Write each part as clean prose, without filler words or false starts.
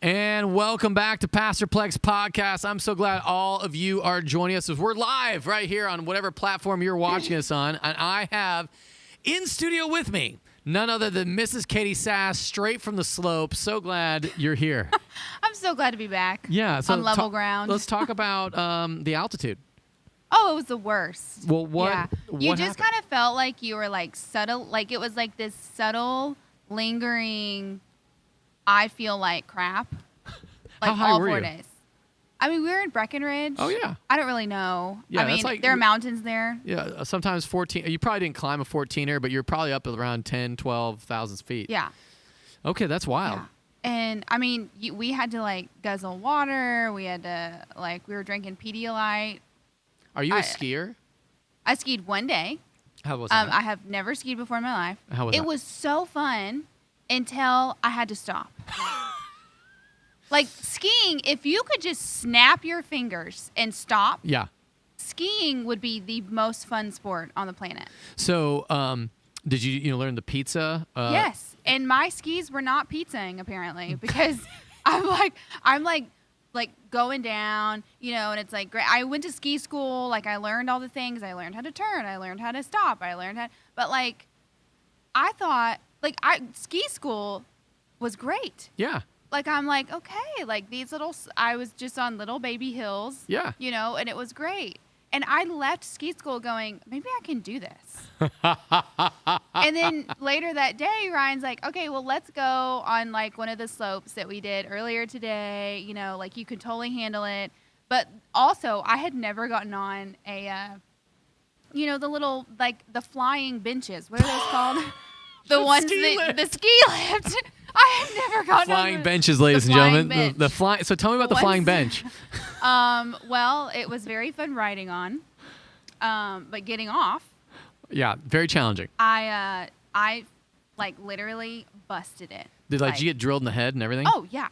And welcome back to Pastor Plek's podcast. I'm so glad all of you are joining us as we're live right here on whatever platform you're watching us on. And I have in studio with me none other than Mrs. Katie Sass, straight from the slope. So glad you're here. I'm so glad to be back. Yeah, so on level ground. Let's talk about the altitude. Oh, it was the worst. Well, what? Yeah. What you just happened? kind of felt like you were like subtle, like it was like this subtle, lingering, I feel like crap. Like How high all were 4 you? days. I mean, we were in Breckenridge. Oh, yeah. I don't really know. Yeah, I mean, that's like- there are mountains there. Yeah, sometimes 14. You probably didn't climb a 14er, but you're probably up around 10, 12,000 feet. Yeah. Okay, that's wild. Yeah. And I mean, we had to like guzzle water. We had to we were drinking Pedialyte. Are you a skier? I skied one day. How was that? I have never skied before in my life. How was it that? was so fun until I had to stop. Like skiing, if you could just snap your fingers and stop, Yeah. skiing would be the most fun sport on the planet. So, did you learn the pizza? Yes, and my skis were not pizzaing apparently because I'm like going down, and it's like great. I went to ski school, like I learned all the things. I learned how to turn. I learned how to stop. But like, I thought ski school was great. Yeah. Like, I'm like, okay, like I was just on little baby hills. Yeah. And it was great. And I left ski school going, maybe I can do this. And then later that day, Ryan's like, okay, well, let's go on like one of the slopes that we did earlier today. Like you could totally handle it. But also, I had never gotten on a, the little, like the flying benches. What are those called? The ones the ski lift. I had never gotten Flying on benches, ladies and gentlemen. bench. The flying. So tell me about the flying bench. Well, it was very fun riding on, but getting off, Yeah, very challenging. I like literally busted it. Did you get drilled in the head and everything? Oh yeah.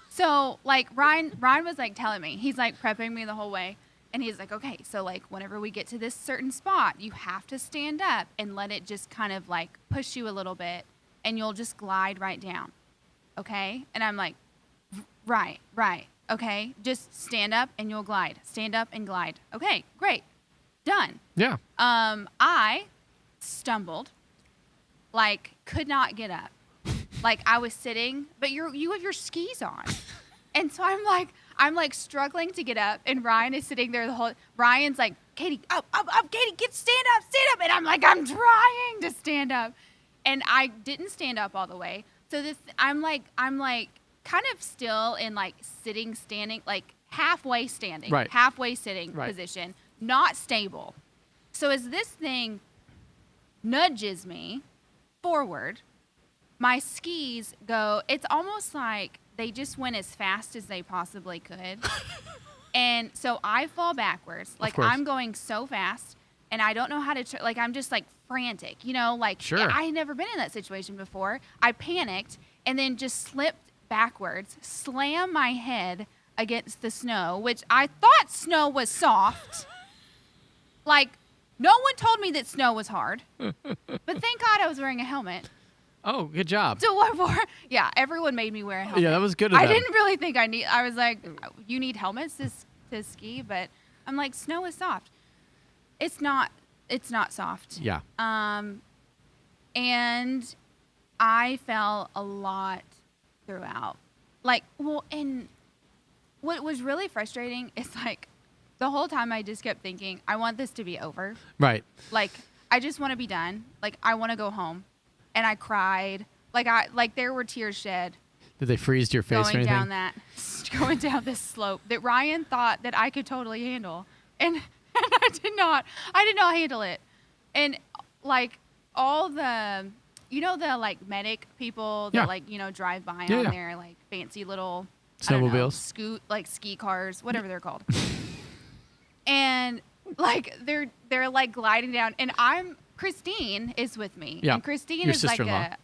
So like Ryan was like telling me, he's like prepping me the whole way, and he's like, okay, so like whenever we get to this certain spot, you have to stand up and let it just kind of like push you a little bit, and you'll just glide right down, okay? And I'm like, right, okay, just stand up and you'll glide. Stand up and glide. Okay, great, done. Yeah. I stumbled, like could not get up. Like I was sitting, but you have your skis on. And so I'm like struggling to get up, and Ryan is sitting there Ryan's like, Katie, up, Katie, stand up. And I'm like, I'm trying to stand up. And I didn't stand up all the way. So I'm like kind of still in like standing, like halfway standing, Right. halfway sitting Right. position, not stable. So as this thing nudges me forward, my skis go, it's almost like they just went as fast as they possibly could. And so I fall backwards. Like course. I'm going so fast, and I don't know how to, I'm just like frantic, like Sure. I had never been in that situation before. I panicked and then just slipped backwards, slammed my head against the snow, which I thought snow was soft. Like, no one told me that snow was hard. But thank God I was wearing a helmet. Oh, good job. So what for? Yeah, everyone made me wear a helmet. Yeah, that was good of I them. didn't really think I was like, you need helmets to ski, but I'm like, snow is soft. It's not soft. Yeah. And I fell a lot throughout. Like, well, and what was really frustrating is like the whole time I just kept thinking, I want this to be over. Right. Like, I just want to be done. Like, I want to go home. And I cried. Like there were tears shed Did they freeze your face or going anything? going down this slope that Ryan thought that I could totally handle. And I did not handle it. And like all the, the like medic people that drive by on their like fancy little snowmobiles, like ski cars, whatever they're called. And like they're like gliding down, and Christine is with me. Yeah. And Christine Your is sister-in-law.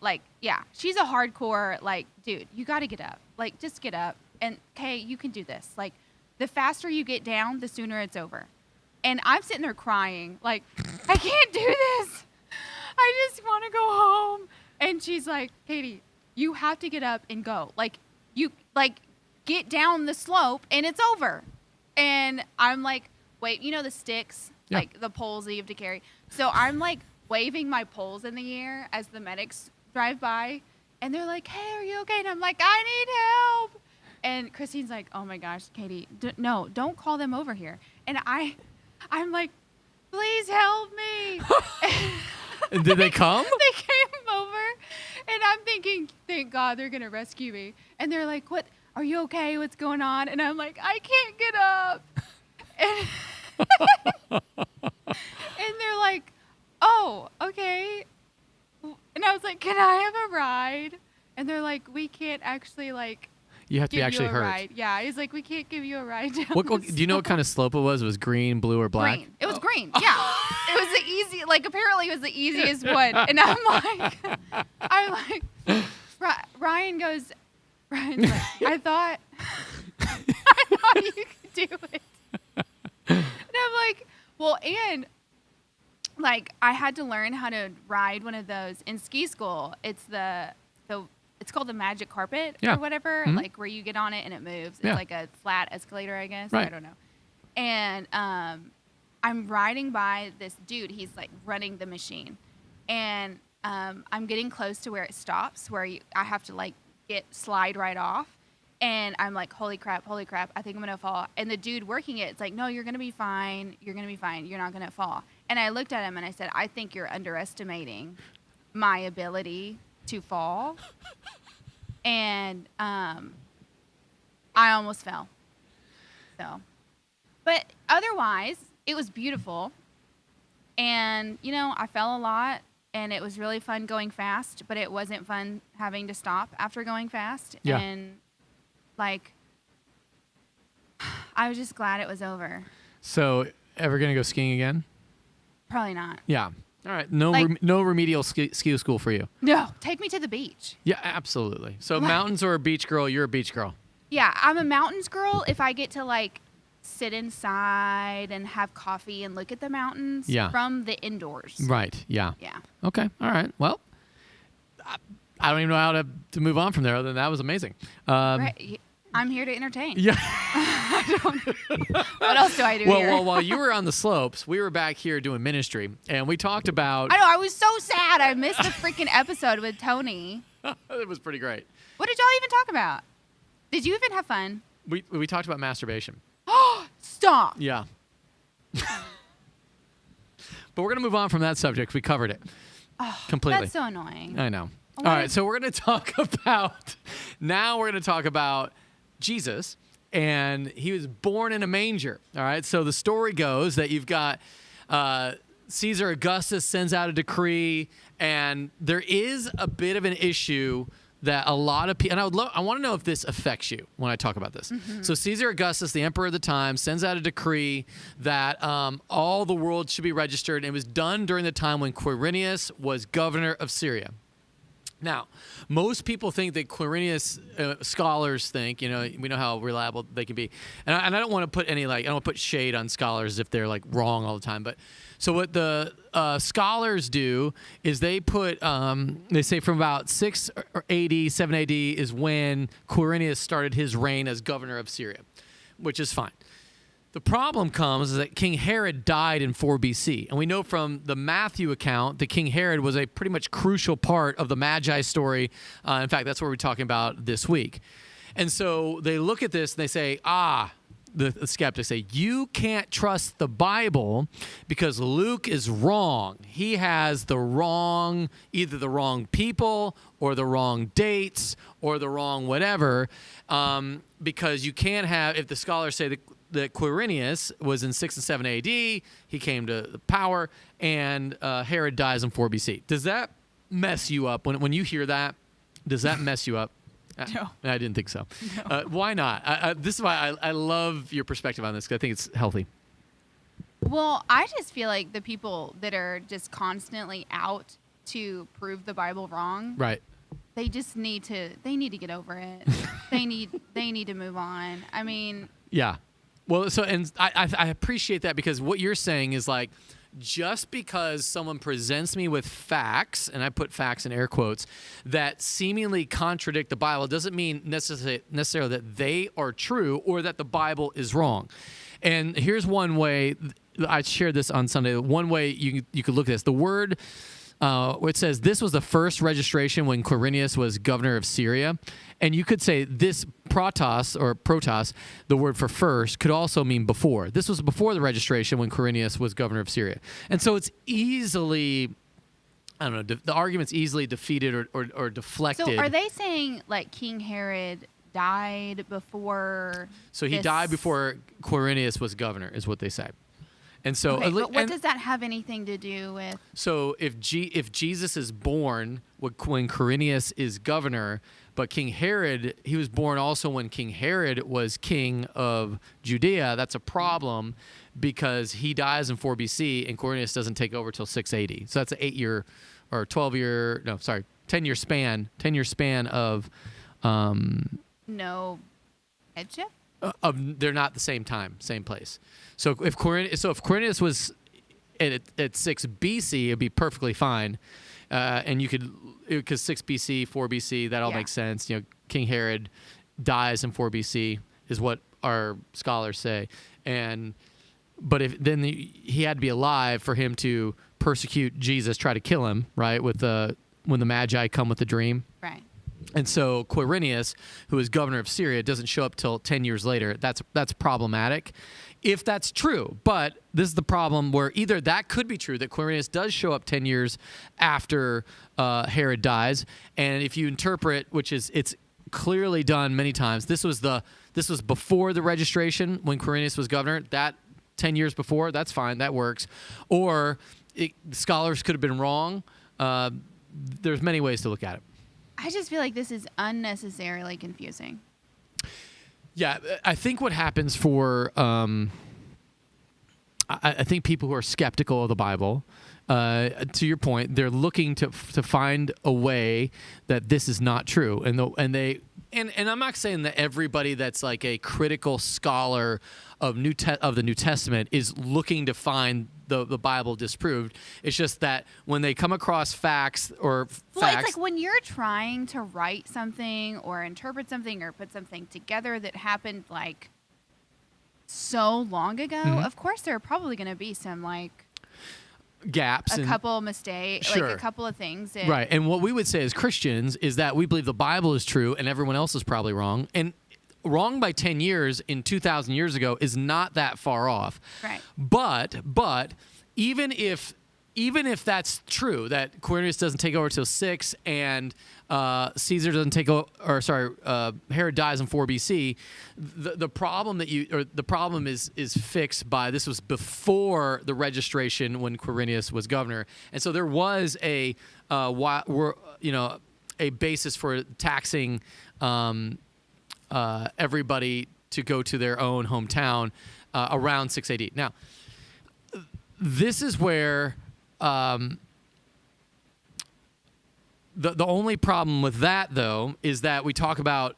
she's a hardcore, like, dude, you got to get up. Like, just get up. And, okay, you can do this. Like, the faster you get down, the sooner it's over. And I'm sitting there crying, like, I can't do this. I just want to go home. And she's like, Katie, you have to get up and go. Like, get down the slope and it's over. And I'm like, wait, you know the sticks, Yeah. like the poles that you have to carry. So I'm like waving my poles in the air as the medics drive by, and they're like, "Hey, are you okay?" And I'm like, "I need help." And Christine's like, "Oh my gosh, Katie, no, don't call them over here." And I'm like, "Please help me." And did they come? They came over, and I'm thinking, "Thank God they're gonna rescue me." And they're like, "What? Are you okay? What's going on?" And I'm like, "I can't get up." And, and they're like, "Oh, okay." And I was like, "Can I have a ride?" And they're like, "We can't actually like You have to be give actually you a hurt. ride." Yeah, he's like, "We can't give you a ride down." What, the do you know what kind of slope it was? It was green, blue, or black? Green. It was green. Yeah. It was the easy. Like apparently it was the easiest one. And I'm like, Ryan's like, I thought you could do it. And I'm like, well, and like I had to learn how to ride one of those in ski school. It's it's called the magic carpet Yeah. or whatever, Mhm. like where you get on it and it moves. It's Yeah. like a flat escalator, I guess. Right. I don't know. And I'm riding by this dude. He's like running the machine, and I'm getting close to where it stops, where I have to like slide right off. And I'm like, holy crap, I think I'm going to fall. And the dude working it's like, no, you're going to be fine. You're going to be fine. You're not going to fall. And I looked at him and I said, I think you're underestimating my ability to fall. And I almost fell. So, but otherwise, it was beautiful. And, you know, I fell a lot. And it was really fun going fast, but it wasn't fun having to stop after going fast. Yeah. And like, I was just glad it was over. So, ever going to go skiing again? Probably not. Yeah. All right. No, Like- no remedial ski school for you. No, take me to the beach. Yeah, absolutely. So, Like- mountains or a beach girl? You're a beach girl. Yeah, I'm a mountains girl if I get to like sit inside and have coffee and look at the mountains Yeah. from the indoors. Right. Yeah. Yeah. Okay. All right. Well, I don't even know how to move on from there other than that was amazing. Right. I'm here to entertain. Yeah. What else do I do here? Well, while you were on the slopes, we were back here doing ministry, and we talked about. I know, I was so sad. I missed the freaking episode with Tony. It was pretty great. What did y'all even talk about? Did you even have fun? We talked about masturbation. Stop. Yeah. But we're gonna move on from that subject. We covered it completely. That's so annoying. I know. What All right, is- so we're going to talk about now we're going to talk about Jesus, and he was born in a manger. All right, so the story goes that you've got Caesar Augustus sends out a decree, and there is a bit of an issue that a lot of people, and I want to know if this affects you when I talk about this. So Caesar Augustus, the emperor of the time, sends out a decree that all the world should be registered. And it was done during the time when Quirinius was governor of Syria. Now, most people think that Quirinius, scholars think, you know, we know how reliable they can be. And I don't want to put any, like, I don't want to put shade on scholars if they're, like, wrong all the time. But so what the scholars do is they put, they say from about 6 AD, 7 AD is when Quirinius started his reign as governor of Syria, which is fine. The problem comes is that King Herod died in 4 BC. And we know from the Matthew account that King Herod was a pretty much crucial part of the Magi story. In fact, that's what we're talking about this week. And so they look at this and they say, the skeptics say, you can't trust the Bible because Luke is wrong. He has either the wrong people or the wrong dates or the wrong whatever. Because you can't have, if the scholars say that Quirinius was in 6 and 7 AD, he came to the power, and Herod dies in 4 BC. Does that mess you up? When you hear that, does that mess you up? No. I didn't think so. No. Why not? This is why I love your perspective on this, because I think it's healthy. Well, I just feel like the people that are just constantly out to prove the Bible wrong, Right. they just need to get over it. they need to move on. I mean, Yeah. Well, so, and I appreciate that, because what you're saying is like, just because someone presents me with facts, and I put facts in air quotes, that seemingly contradict the Bible doesn't mean necessarily that they are true or that the Bible is wrong. And here's one way, I shared this on Sunday, one way you could look at this. The word, it says this was the first registration when Quirinius was governor of Syria. And you could say this protos, the word for first, could also mean before. This was before the registration when Quirinius was governor of Syria. And so it's easily, I don't know, the argument's easily defeated or deflected. So are they saying like King Herod died before? So he died before Quirinius was governor, is what they say. And so, okay, but what does that have anything to do with? So if Jesus is born when Quirinius is governor, but King Herod, he was born also when King Herod was king of Judea, that's a problem because he dies in 4 BC and Quirinius doesn't take over till 680. So that's an 8-year or 10-year span. 10-year span of no headship? They're not the same time, same place. So if Quirinius was at 6 BC, it'd be perfectly fine, and you could, because 6 BC, 4 BC, that all makes sense. You know, King Herod dies in 4 BC is what our scholars say, but he had to be alive for him to persecute Jesus, try to kill him, right? When the Magi come with the dream, right? And so Quirinius, who is governor of Syria, doesn't show up till 10 years later. That's problematic, if that's true. But this is the problem where either that could be true, that Quirinius does show up 10 years after Herod dies, and if you interpret, it's clearly done many times. This was before the registration when Quirinius was governor. That 10 years before, that's fine, that works. Or scholars could have been wrong. There's many ways to look at it. I just feel like this is unnecessarily confusing. Yeah, I think what happens for I think people who are skeptical of the Bible, to your point, they're looking to find a way that this is not true, and I'm not saying that everybody that's like a critical scholar of the New Testament is looking to find the Bible disproved. It's just that when they come across facts, it's like when you're trying to write something or interpret something or put something together that happened like so long ago, of course there are probably going to be some like gaps, couple mistakes, sure, like a couple of things. Right. And what we would say as Christians is that we believe the Bible is true and everyone else is probably wrong. And wrong by 10 years in 2,000 years ago is not that far off. Right. But even if that's true, that Quirinius doesn't take over till 6 and Caesar doesn't take over, Herod dies in 4 BC, the problem the problem is fixed by, this was before the registration when Quirinius was governor, and so there was a basis for taxing everybody to go to their own hometown around 680. Now, this is where the only problem with that, though, is that we talk about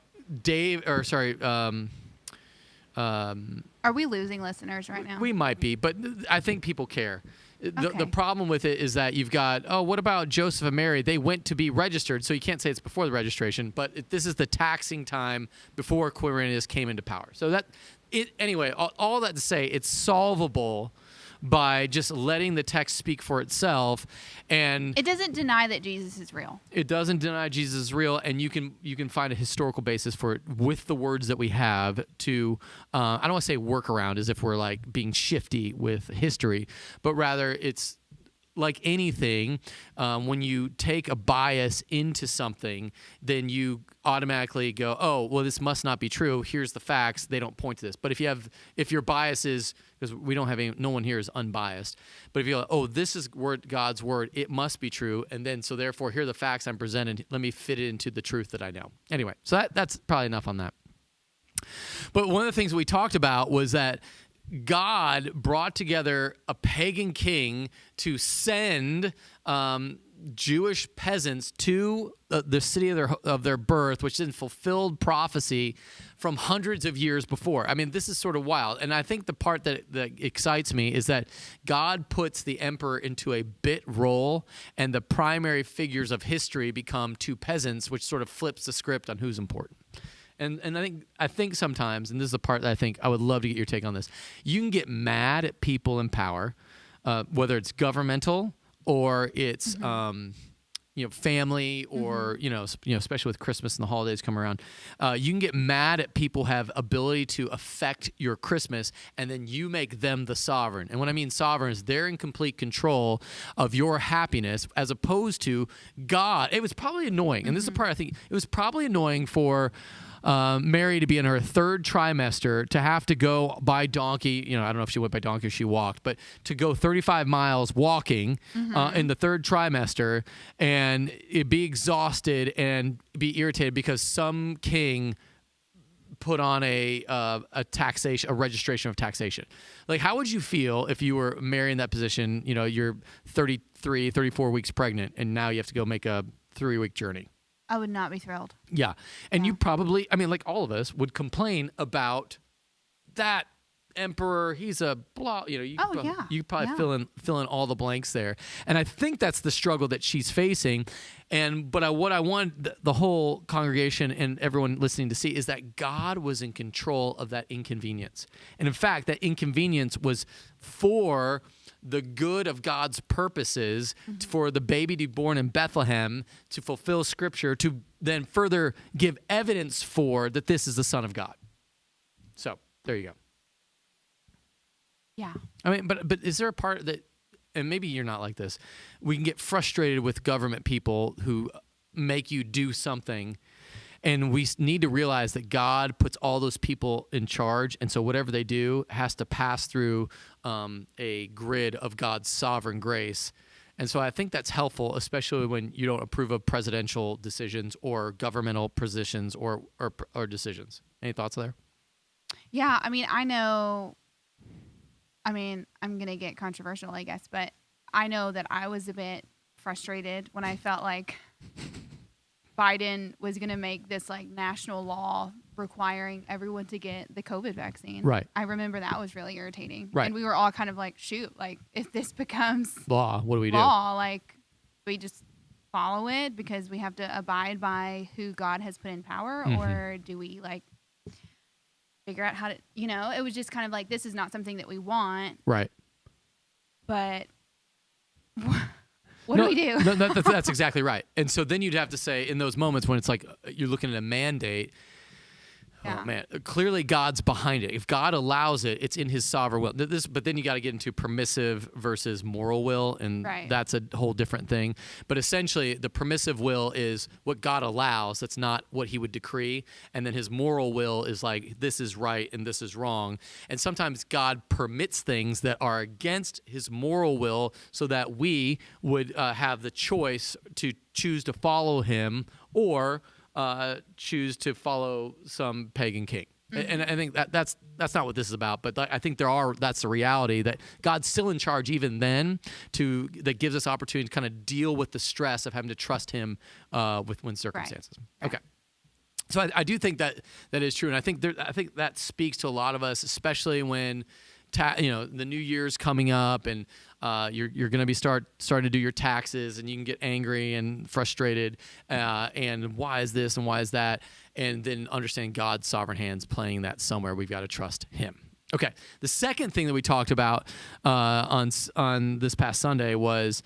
are we losing listeners right now? We might be, but I think people care. Okay. The problem with it is that you've got, what about Joseph and Mary? They went to be registered, so you can't say it's before the registration, but this is the taxing time before Quirinius came into power. So anyway, all that to say, it's solvable by just letting the text speak for itself, and it doesn't deny that Jesus is real. It doesn't deny Jesus is real, and you can find a historical basis for it with the words that we have to. I don't want to say work around as if we're like being shifty with history, but rather it's like anything. When you take a bias into something, then you automatically go, oh, well, this must not be true. Here's the facts. They don't point to this. But if your bias is, because we don't have no one here is unbiased, but if you go, oh, this is God's word, it must be true, and then so therefore here are the facts I'm presented. Let me fit it into the truth that I know. Anyway, so that's probably enough on that. But one of the things we talked about was that God brought together a pagan king to send Jewish peasants to the city of their birth, which then fulfilled prophecy from hundreds of years before. I mean, this is sort of wild. And I think the part that excites me is that God puts the emperor into a bit role, and the primary figures of history become two peasants, which sort of flips the script on who's important. And I think sometimes, and this is the part that I think I would love to get your take on this, you can get mad at people in power, whether it's governmental or it's family, or especially with Christmas and the holidays come around, you can get mad at people who have ability to affect your Christmas, and then you make them the sovereign. And what I mean sovereign is they're in complete control of your happiness, as opposed to God. It was probably annoying, and this is the part I think it was probably annoying for Mary to be in her third trimester, to have to go by donkey. I don't know if she went by donkey or she walked, but to go 35 miles walking in the third trimester, and be exhausted and be irritated because some king put on a taxation, a registration of taxation. Like, how would you feel if you were Mary in that position? You're 33, 34 weeks pregnant, and now you have to go make a 3-week journey. I would not be thrilled. Yeah. And you probably, like all of us, would complain about that emperor. He's a blah, you probably fill in all the blanks there. And I think that's the struggle that she's facing. But what I want the whole congregation and everyone listening to see is that God was in control of that inconvenience. And in fact, that inconvenience was for the good of God's purposes, for the baby to be born in Bethlehem, to fulfill Scripture, to then further give evidence for that this is the Son of God. So there you go. Yeah. But is there a part that, and maybe you're not like this, we can get frustrated with government people who make you do something, and we need to realize that God puts all those people in charge, and so whatever they do has to pass through a grid of God's sovereign grace. And so I think that's helpful, especially when you don't approve of presidential decisions or governmental positions or decisions. Any thoughts there? Yeah, I know. I'm going to get controversial, I guess, but I know that I was a bit frustrated when I felt like Biden was going to make this national law requiring everyone to get the COVID vaccine. Right. I remember that was really irritating. Right. And we were all kind of shoot, if this becomes law, what do we do? We just follow it because we have to abide by who God has put in power, or do we figure out how to, it was just kind of this is not something that we want. Right. But what do we do? That's exactly right. And so then you'd have to say, in those moments when it's you're looking at a mandate, oh man, clearly God's behind it. If God allows it, it's in his sovereign will. But then you got to get into permissive versus moral will, and that's a whole different thing. But essentially, the permissive will is what God allows. That's not what he would decree. And then his moral will is this is right and this is wrong. And sometimes God permits things that are against his moral will so that we would have the choice to choose to follow him or choose to follow some pagan king. And I think that's not what this is about, but I think that's the reality, that God's still in charge even then, that gives us opportunity to kind of deal with the stress of having to trust him when circumstances. Right. Okay. So I do think that is true, and I think that speaks to a lot of us, especially when the new year's coming up, and you're going to be starting to do your taxes, and you can get angry and frustrated, and why is this and why is that, and then understand God's sovereign hands playing that somewhere. We've got to trust him. Okay, the second thing that we talked about on this past Sunday was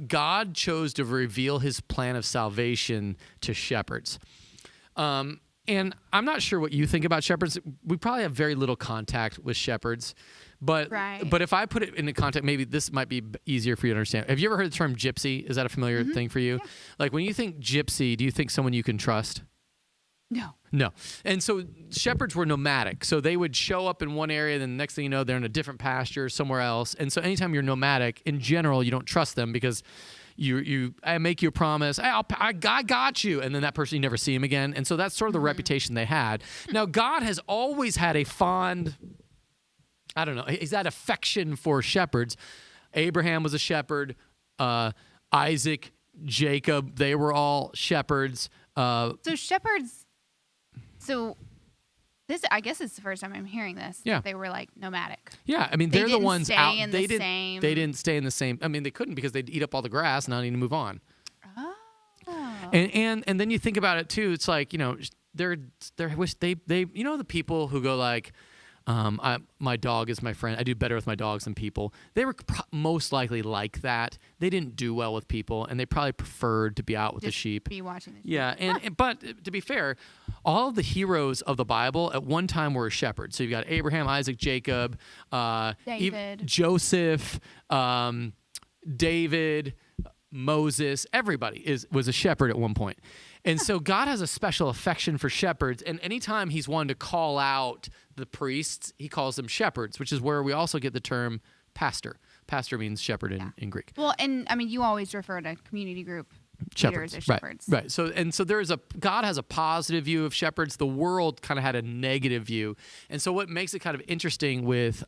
God chose to reveal his plan of salvation to shepherds. And I'm not sure what you think about shepherds. We probably have very little contact with shepherds. But if I put it into context, maybe this might be easier for you to understand. Have you ever heard the term gypsy? Is that a familiar thing for you? Yeah. When you think gypsy, do you think someone you can trust? No. And so shepherds were nomadic. So they would show up in one area, then the next thing you know, they're in a different pasture somewhere else. And so anytime you're nomadic, in general, you don't trust them because I make you a promise, I got you, and then that person, you never see him again. And so that's sort of the reputation they had. Now, God has always had a fond, he's had affection for shepherds. Abraham was a shepherd. Isaac Jacob, they were all shepherds. So shepherds. So this, I guess, is the first time I'm hearing this. Yeah. They were like nomadic. Yeah, I mean, They they're the didn't ones stay out. in They the didn't. same- They didn't stay in the same. I mean, they couldn't because they'd eat up all the grass and not need to move on. Oh. And then you think about it too. It's like, they're they the people who go like, my dog is my friend. I do better with my dogs than people. They were most likely like that. They didn't do well with people, and they probably preferred to be out with the Just sheep. Be watching the sheep. Yeah, but to be fair, all of the heroes of the Bible at one time were shepherds. So you've got Abraham, Isaac, Jacob, David. Joseph, David, Moses. Everybody was a shepherd at one point. And so God has a special affection for shepherds. And anytime he's wanted to call out the priests, he calls them shepherds, which is where we also get the term pastor. Pastor means shepherd in Greek. Well, and I mean, you always refer to community group leaders as shepherds. Right. So God has a positive view of shepherds. The world kind of had a negative view. And so what makes it kind of interesting with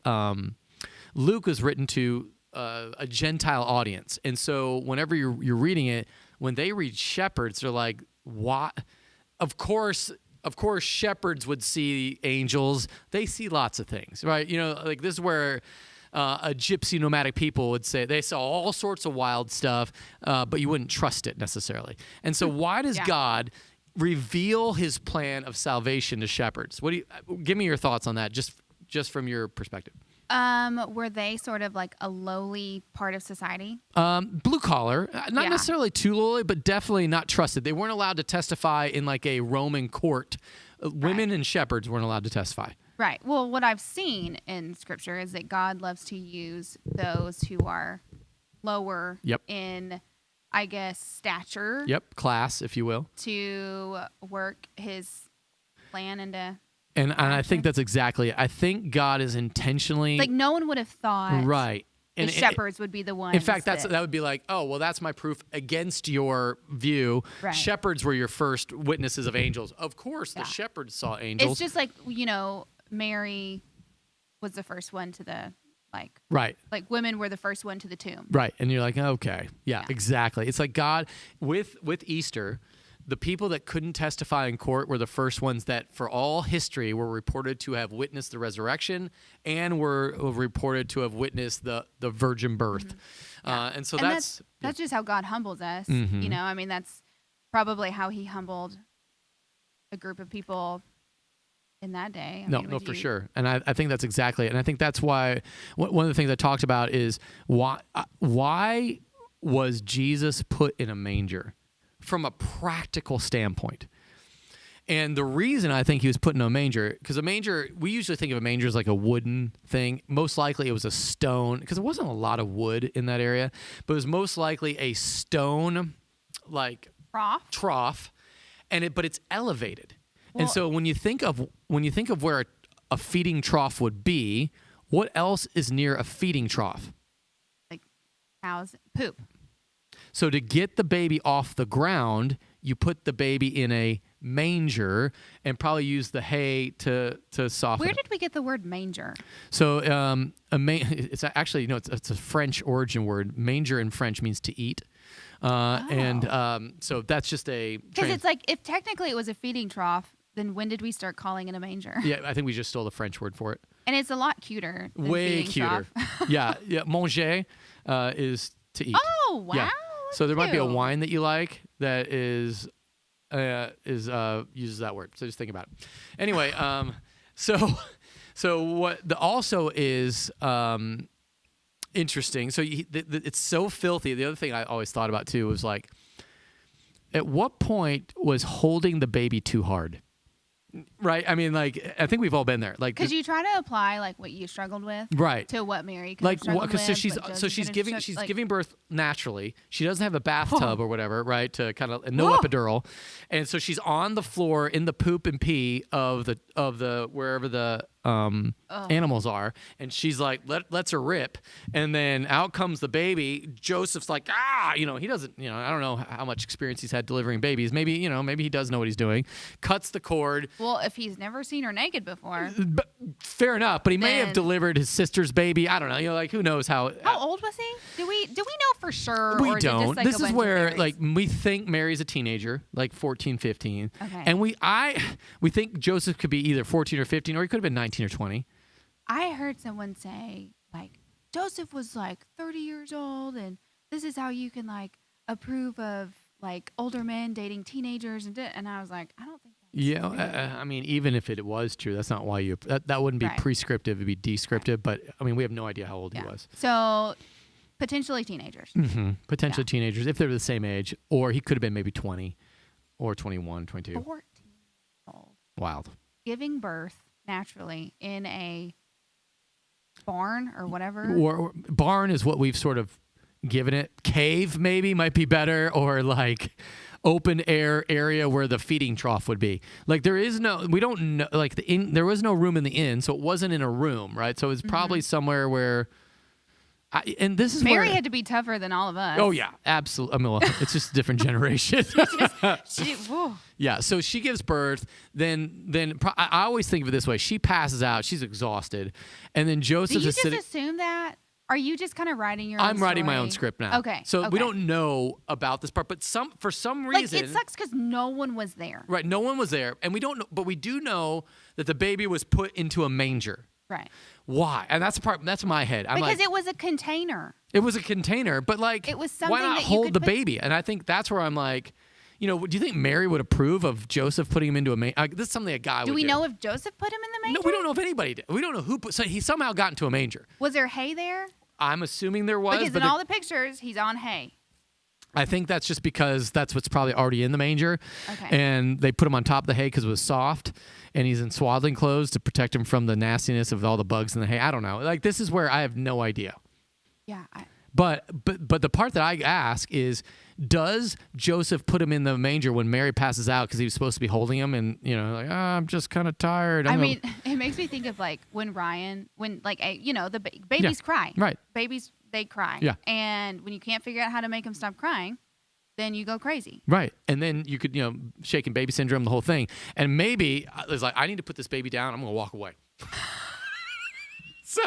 Luke was written to a Gentile audience. And so whenever you're reading it, when they read shepherds, they're like, what? Of course, shepherds would see angels. They see lots of things, right? Like this is where a gypsy nomadic people would say they saw all sorts of wild stuff, but you wouldn't trust it necessarily. And so why does God reveal his plan of salvation to shepherds? Give me your thoughts on that, just from your perspective. Were they sort of like a lowly part of society? Blue collar, not necessarily too lowly, but definitely not trusted. They weren't allowed to testify in like a Roman court. Women and shepherds weren't allowed to testify. Right. Well, what I've seen in Scripture is that God loves to use those who are lower in, I guess, stature. Yep, class, if you will. To work his plan into. And I think that's exactly it. I think God is intentionally... Like, no one would have thought right. the shepherds would be the ones. In fact, that would be like, oh, well, that's my proof against your view. Right. Shepherds were your first witnesses of angels. Of course, the shepherds saw angels. It's just like, Mary was the first one to the, right. Like, women were the first one to the tomb. Right. And you're like, okay. Yeah, exactly. It's like God, with Easter... The people that couldn't testify in court were the first ones that, for all history, were reported to have witnessed the resurrection and were reported to have witnessed the virgin birth. Mm-hmm. And so that's just how God humbles us. Mm-hmm. I mean, that's probably how he humbled a group of people in that day. No, for sure. And I think that's exactly it. And I think that's why one of the things I talked about is why was Jesus put in a manger? From a practical standpoint. And the reason I think he was put in a manger, because a manger, we usually think of a manger as like a wooden thing. Most likely it was a stone, because there wasn't a lot of wood in that area, but it was most likely a stone like trough, but it's elevated. Well, and so when you think of where a feeding trough would be, what else is near a feeding trough? Like cows poop. So to get the baby off the ground, you put the baby in a manger and probably use the hay to soften. Where did we get the word manger? So it's actually it's a French origin word. Manger in French means to eat, and so that's just a because it's like if technically it was a feeding trough, then when did we start calling it a manger? Yeah, I think we just stole the French word for it. And it's a lot cuter. Than way feeding cuter. trough. yeah. Manger is to eat. Oh wow. Yeah. So there might be a cute. wine that you like that uses that word. So just think about it. Anyway, so what also is interesting. So it's so filthy. The other thing I always thought about too was like, at what point was holding the baby too hard? Right. I mean, like, I think we've all been there. Like, could you try to apply like what you struggled with, right, to what Mary could have struggled with? She's giving birth naturally. She doesn't have a bathtub or whatever, right? To kind of no epidural, and so she's on the floor in the poop and pee of the wherever the animals are. And she's like, lets her rip. And then out comes the baby. Joseph's like, he doesn't, I don't know how much experience he's had delivering babies. Maybe, maybe he does know what he's doing. Cuts the cord. Well, if he's never seen her naked before. But, fair enough. But he may have delivered his sister's baby. I don't know. Like, who knows how. How old was he? Do we know for sure? We or is don't. It just like this a is bunch where, of like, we think Mary's a teenager, like 14, 15. Okay. And we think Joseph could be either 14 or 15, or he could have been 19 or 20. I heard someone say, like, Joseph was like 30 years old, and this is how you can like approve of like older men dating teenagers, and I was like, I don't think that's Yeah, I mean, even if it was true, that's not why that wouldn't be prescriptive; it'd be descriptive. But I mean, we have no idea how old he was. So potentially teenagers. Mm-hmm. Potentially teenagers, if they're the same age, or he could have been maybe 20, or 21, 22. 14 years old. Wild. Giving birth naturally in a barn or whatever. Or barn is what we've sort of given it. Cave maybe might be better, or like open air area where the feeding trough would be. Like there was no room in the inn, so it wasn't in a room, right? So it's probably somewhere where. And this is Mary where, had to be tougher than all of us. Oh yeah, absolutely. I mean, well, it's just a different generation. Yeah. So she gives birth. Then I always think of it this way: she passes out. She's exhausted, and then Joseph Do you is just sitting. assume that? Are you just kind of writing your own I'm writing my story? own script now. Okay. So we don't know about this part, but for some reason, like it sucks because no one was there. Right. No one was there, and we don't know, but we do know that the baby was put into a manger. Right. Why? And that's my head. I'm because like, it was a container. It was a container, but like, it was something why not that you hold could the put- baby? And I think that's where I'm like, do you think Mary would approve of Joseph putting him into a manger? This is something a guy would do. Do we know if Joseph put him in the manger? No, we don't know if anybody did. We don't know who put. So he somehow got into a manger. Was there hay there? I'm assuming there was. Because but in all the pictures, he's on hay. I think that's just because that's what's probably already in the manger. Okay. And they put him on top of the hay because it was soft. And he's in swaddling clothes to protect him from the nastiness of all the bugs in the hay. I don't know. Like, this is where I have no idea. Yeah. But the part that I ask is, does Joseph put him in the manger when Mary passes out because he was supposed to be holding him and, I'm just kind of tired. It makes me think of like when the babies cry. Right. Babies, they cry. Yeah. And when you can't figure out how to make them stop crying, then you go crazy. Right. And then you could, shaken baby syndrome, the whole thing. And maybe it's like, I need to put this baby down. I'm going to walk away. So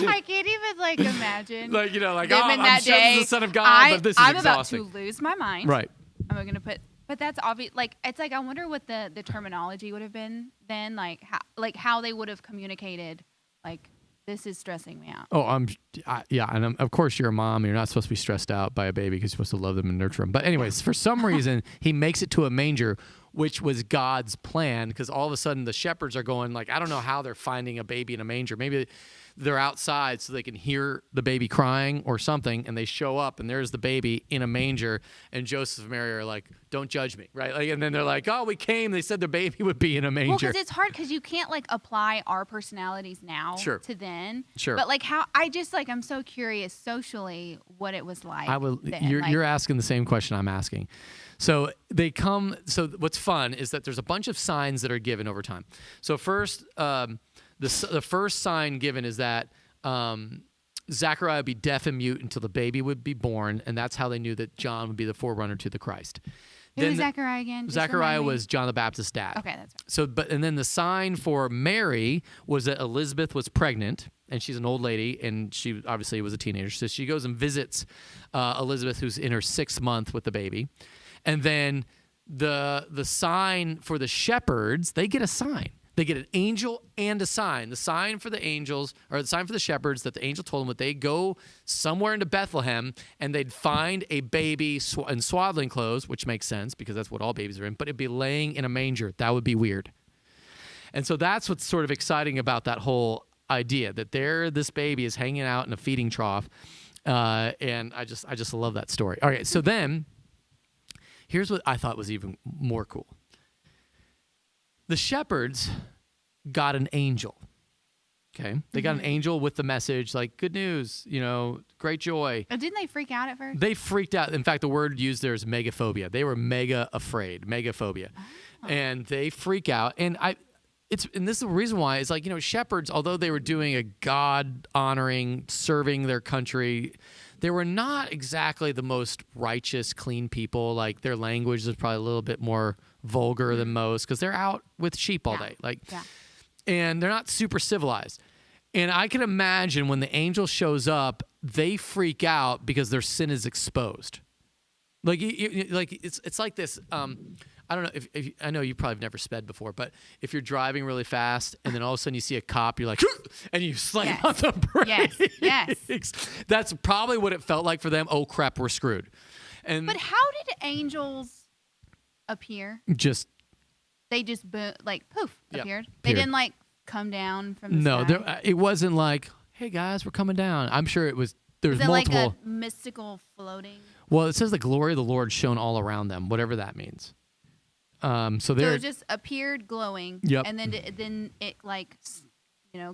I can't even imagine. I'm that sure day, the Son of God, but this is I'm exhausting. about to lose my mind. Right. I'm going to but that's obvious. Like, it's like, I wonder what the terminology would have been then, how they would have communicated, like, this is stressing me out. Oh, and of course you're a mom. You're not supposed to be stressed out by a baby because you're supposed to love them and nurture them. But anyways, for some reason, he makes it to a manger, which was God's plan, because all of a sudden the shepherds are going like, I don't know how they're finding a baby in a manger. Maybe they're outside so they can hear the baby crying or something, and they show up and there's the baby in a manger, and Joseph and Mary are like, don't judge me, right? Like, and then they're like, oh, we came. They said the baby would be in a manger. Well, because it's hard because you can't apply our personalities now to then. Sure. But I'm so curious socially what it was like. You're asking the same question I'm asking. So they come. So what's fun is that there's a bunch of signs that are given over time. So first, the first sign given is that Zechariah would be deaf and mute until the baby would be born, and that's how they knew that John would be the forerunner to the Christ. Who was Zechariah again? Zechariah was John the Baptist's dad. Okay, that's right. So, and then the sign for Mary was that Elizabeth was pregnant, and she's an old lady, and she obviously was a teenager. So she goes and visits Elizabeth, who's in her 6th month with the baby, and then the sign for the shepherds, they get a sign. They get an angel and a sign. The sign for the angels, or the sign for the shepherds, that the angel told them that they go somewhere into Bethlehem and they'd find a baby in swaddling clothes, which makes sense because that's what all babies are in, but it'd be laying in a manger. That would be weird. And so that's what's sort of exciting about that whole idea, that this baby is hanging out in a feeding trough. And I just love that story. All right, so then here's what I thought was even more cool. The shepherds got an angel, okay? They got an angel with the message, like, good news, great joy. Oh, didn't they freak out at first? They freaked out. In fact, the word used there is megaphobia. They were mega afraid, megaphobia. Oh. And they freak out. And and this is the reason why it's like, shepherds, although they were doing a God honoring, serving their country, they were not exactly the most righteous, clean people. Like their language is probably a little bit more vulgar than most because they're out with sheep all day. And they're not super civilized. And I can imagine when the angel shows up, they freak out because their sin is exposed. Like it's like this. I don't know if I know you probably have never sped before, but if you're driving really fast and then all of a sudden you see a cop, you're like, and you slam on the brakes. Yes. That's probably what it felt like for them. Oh crap, we're screwed. But how did angels appear? They just poof appeared. They didn't like come down from the sky. It wasn't like, hey guys, we're coming down. I'm sure it was. There's multiple. Like a mystical floating. Well, it says the glory of the Lord shone all around them, whatever that means. So it just appeared glowing. Yep. And then it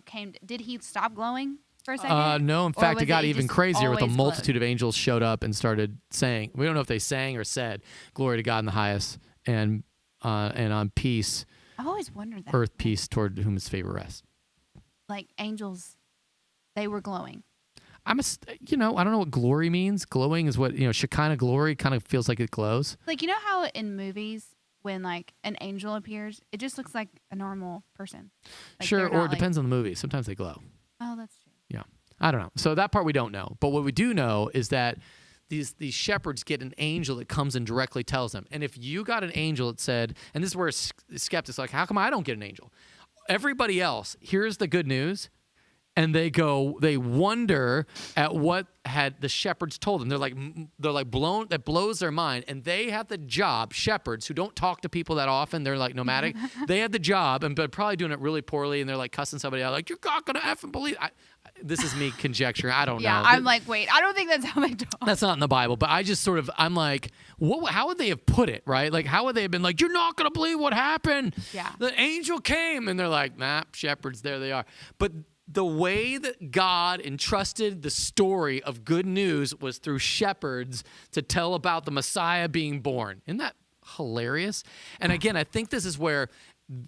came. Did he stop glowing for a second? No. In fact, it got even crazier with a multitude glowed? of angels showed up and started saying. We don't know if they sang or said, "Glory to God in the highest, and on peace." I've always wondered that. Earth peace toward whom his favor rests. Like angels, they were glowing. I don't know what glory means. Glowing is what, Shekinah glory kind of feels like it glows. Like, how in movies when like an angel appears, it just looks like a normal person. Like, sure, or it depends on the movie. Sometimes they glow. Oh, that's true. Yeah. I don't know. So that part we don't know. But what we do know is that these shepherds get an angel that comes and directly tells them. And if you got an angel that said, and this is where skeptics are like, how come I don't get an angel? Everybody else hears the good news and they wonder at what had the shepherds told them. They're like blown, that blows their mind. And they have the job, shepherds who don't talk to people that often, they're like nomadic. They had the job, and they're probably doing it really poorly, and they're like cussing somebody out, like, you're not going to effing believe. This is me conjecturing. I don't know. Yeah, I'm like, wait, I don't think that's how they talk. That's not in the Bible, but I just I'm like, how would they have put it, right? Like, how would they have been like, you're not going to believe what happened. Yeah. The angel came, and they're like, nah, shepherds, there they are. But the way that God entrusted the story of good news was through shepherds to tell about the Messiah being born. Isn't that hilarious? And again, I think this is where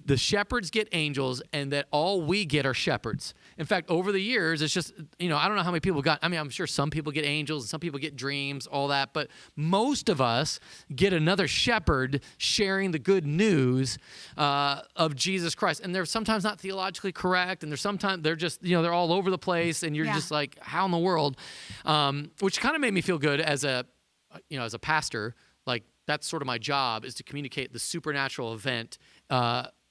the shepherds get angels and that all we get are shepherds. In fact, over the years, it's just, I don't know how many people got, I'm sure some people get angels and some people get dreams, all that, but most of us get another shepherd sharing the good news of Jesus Christ. And they're sometimes not theologically correct, and they're just, they're all over the place, and you're just like, how in the world? Which kind of made me feel good as a pastor. Like, that's sort of my job, is to communicate the supernatural event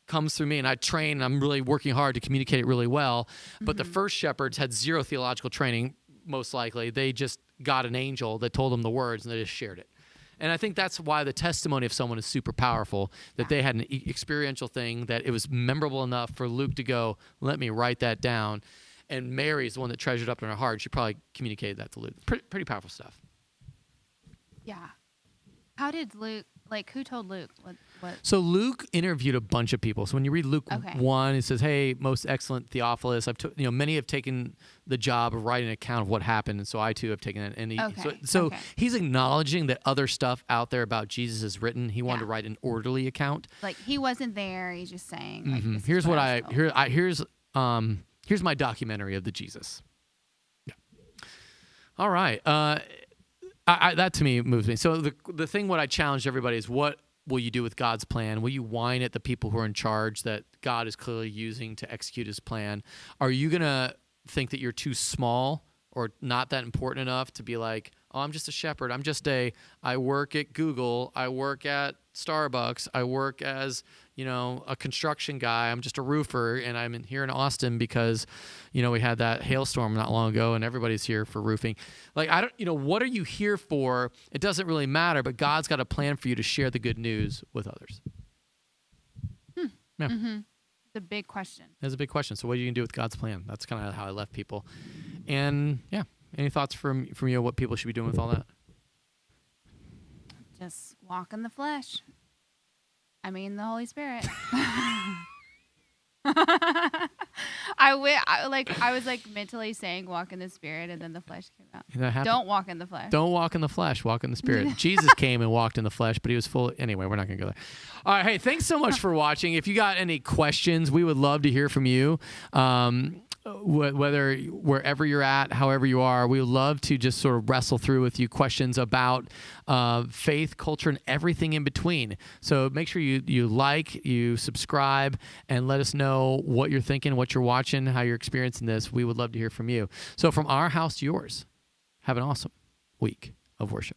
comes through me, and I train, and I'm really working hard to communicate it really well. But the first shepherds had zero theological training, most likely. They just got an angel that told them the words, and they just shared it. And I think that's why the testimony of someone is super powerful, that they had an experiential thing, that it was memorable enough for Luke to go, let me write that down. And Mary's the one that treasured up in her heart. She probably communicated that to Luke. Pretty powerful stuff. Yeah. How did Luke, who told Luke what? So Luke interviewed a bunch of people. So when you read Luke 1, it says, hey, most excellent Theophilus, many have taken the job of writing an account of what happened, and so I too have taken it. And he's acknowledging that other stuff out there about Jesus is written. He wanted to write an orderly account. Like, he wasn't there. He's just saying, here's here's my documentary of the Jesus. Yeah. All right. That to me moves me. So the thing what I challenged everybody is, what will you do with God's plan? Will you whine at the people who are in charge that God is clearly using to execute his plan? Are you going to think that you're too small or not that important enough to be like, oh, I'm just a shepherd. I work at Google. I work at Starbucks. I work as, a construction guy. I'm just a roofer, and I'm here in Austin because, we had that hailstorm not long ago, and everybody's here for roofing. Like, what are you here for? It doesn't really matter, but God's got a plan for you to share the good news with others. Yeah. Mm-hmm. It's a big question. It's a big question. So what are you going to do with God's plan? That's kind of how I left people. And, yeah, any thoughts from you what people should be doing with all that? Just walk in the flesh. I mean, the Holy Spirit. I I was like mentally saying walk in the spirit, and then the flesh came out. That happened. Don't walk in the flesh. Don't walk in the flesh, walk in the spirit. Jesus came and walked in the flesh, but he was full. Anyway, we're not going to go there. All right. Hey, thanks so much for watching. If you got any questions, we would love to hear from you. Whether wherever you're at, however you are, we would love to just sort of wrestle through with you questions about faith, culture, and everything in between. So make sure you subscribe, and let us know what you're thinking, what you're watching, how you're experiencing this. We would love to hear from you. So from our house to yours, have an awesome week of worship.